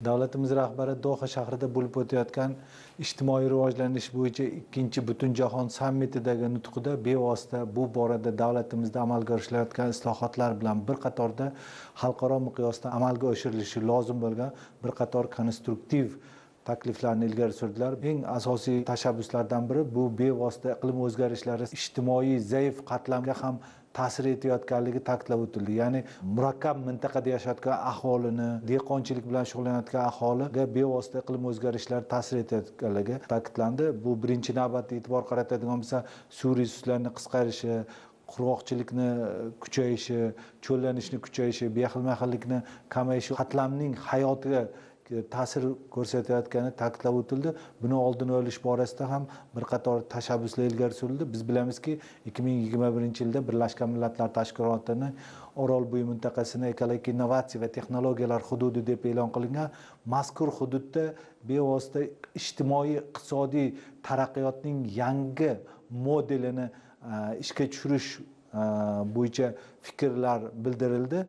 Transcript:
Davlatimiz rahbari Doha shahrida bo'lib o'tayotgan ijtimoiy rivojlanish bo'yicha ikkinchi Butunjahon sammitidagi nutqida bevosita bu borada davlatimizda amalga oshirilayotgan islohotlar bilan bir qatorda xalqaro miqyosda amalga oshirilishi lozim bo'lgan bir qator konstruktiv takliflarni ilgari surdilar. Eng asosiy tashabbuslardan biri bu bevosita iqlim o'zgarishlari ijtimoiy zaif qatlamga ham ta'sir etayotganligi ta'kidlab o'tildi. Ya'ni murakkab mintaqada yashayotgan aholini, dehqonchilik bilan shug'ullanayotgan aholiga bevosita iqlim o'zgarishlari ta'sir etayotganligi ta'kidlandi. Bu birinchi navbatda e'tibor qaratadigan bo'lsa, suv resurslarining qisqarishi, qurg'oqchilikni kuchayishi, cho'llanishni kuchayishi, beahil-mahillikni kamayishi qatlamning hayotiga ta'sir ko'rsatayotgani ta'kidlab o'tildi. Buni oldini olish borasida ham bir qator tashabbuslar ilgari surildi. Biz bilamizki, 2021-yilda Birlashgan Millatlar Tashkilotining Orolbo'yi mintaqasini ekologik innovatsiya va texnologiyalar hududi deb e'lon qilingan. Mazkur hududda bevosita ijtimoiy iqtisodiy taraqqiyotning yangi modelini ishga tushirish bo'yicha fikrlar bildirildi.